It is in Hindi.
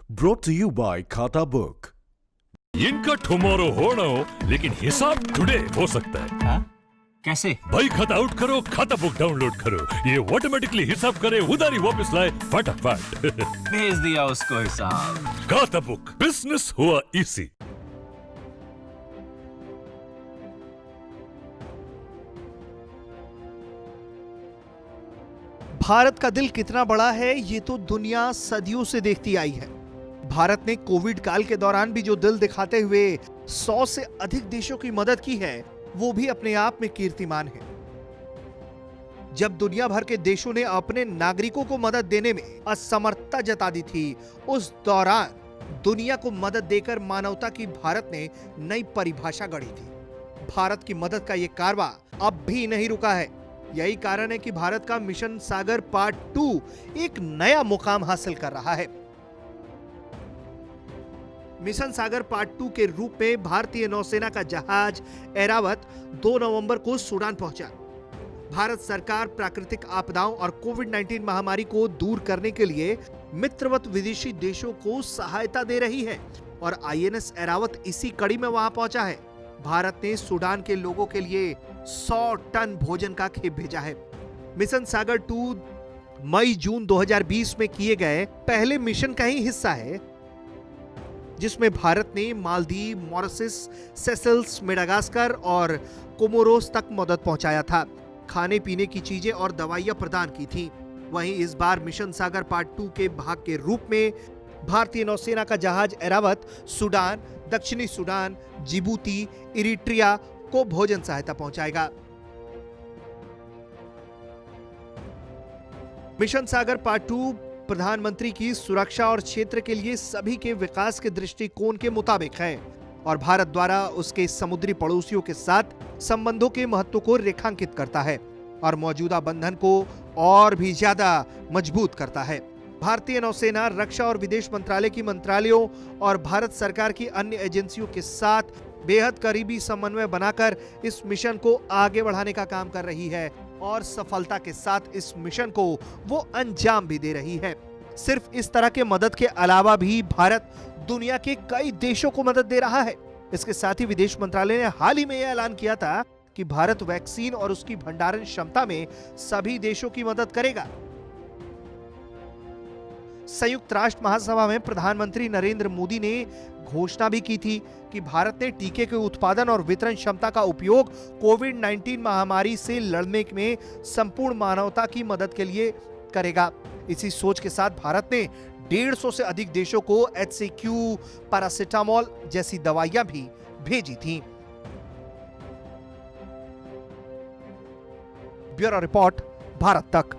Brought to you by खाता बुक। इनका टुमारो हो ना हो, लेकिन हिसाब टुडे हो सकता है। हाँ? कैसे? भाई खाता आउट करो, खाता बुक डाउनलोड करो, ये ऑटोमेटिकली हिसाब करे, उधारी वापस लाए फटाफट। भेज दिया उसको हिसाब। खाता बुक, बिजनेस हुआ इजी। भारत का दिल कितना बड़ा है ये तो दुनिया सदियों से देखती आई है। भारत ने कोविड काल के दौरान भी जो दिल दिखाते हुए 100 से अधिक देशों की मदद की है, वो भी अपने आप में कीर्तिमान है। जब दुनिया भर के देशों ने अपने नागरिकों को मदद देने में असमर्थता जता दी थी, उस दौरान दुनिया को मदद देकर मानवता की भारत ने नई परिभाषा गढ़ी थी। भारत की मदद का यह कारवां अब भी नहीं रुका है। यही कारण है कि भारत का मिशन सागर पार्ट 2 एक नया मुकाम हासिल कर रहा है। मिशन सागर पार्ट 2 के रूप में भारतीय नौसेना का जहाज ऐरावत 2 नवंबर को सूडान पहुंचा। भारत सरकार प्राकृतिक आपदाओं और कोविड-19 महामारी को दूर करने के लिए मित्रवत विदेशी देशों को सहायता दे रही है और आईएनएस ऐरावत इसी कड़ी में वहां पहुंचा है। भारत ने सूडान के लोगों के लिए 100 टन भोजन का खेप भेजा है। मिशन सागर 2 मई-जून 2020 में किए गए पहले मिशन का ही हिस्सा है, जिसमें भारत ने मालदीव, मॉरिशस, सेशल्स, मेडागास्कर और कोमोरोस तक मदद पहुंचाया था। खाने पीने की चीजें और दवाइयां प्रदान की थी। वहीं इस बार मिशन सागर पार्ट 2 के भाग के रूप में भारतीय नौसेना का जहाज ऐरावत सूडान, दक्षिणी सूडान, जिबूती, इरिट्रिया को भोजन सहायता पहुंचाएगा। मिशन सागर पार्ट 2 प्रधानमंत्री की सुरक्षा और क्षेत्र के लिए सभी के विकास के दृष्टिकोण के मुताबिक है और भारत द्वारा उसके समुद्री पड़ोसियों के साथ संबंधों के महत्व को रेखांकित करता है और मौजूदा बंधन को और भी ज्यादा मजबूत करता है। भारतीय नौसेना, रक्षा और विदेश मंत्रालय की मंत्रालयों और भारत सरकार की अन्य एजेंसियों के साथ बेहद करीबी समन्वय बनाकर इस मिशन को आगे बढ़ाने का काम कर रही है और सफलता के साथ इस मिशन को वो अंजाम भी दे रही है। सिर्फ इस तरह के मदद के अलावा भी भारत दुनिया के कई देशों को मदद दे रहा है। इसके साथ ही विदेश मंत्रालय ने हाल ही में यह ऐलान किया था कि भारत वैक्सीन और उसकी भंडारण क्षमता में सभी देशों की मदद करेगा। संयुक्त राष्ट्र महासभा में प्रधानमंत्री नरेंद्र मोदी ने घोषणा भी की थी कि भारत ने टीके के उत्पादन और वितरण क्षमता का उपयोग कोविड-19 महामारी से लड़ने में संपूर्ण मानवता की मदद के लिए करेगा। इसी सोच के साथ भारत ने 150 से अधिक देशों को HCQ, पैरासिटामोल जैसी दवाइयां भी भेजी थीं। ब्यूरो रिपोर्ट, भारत तक।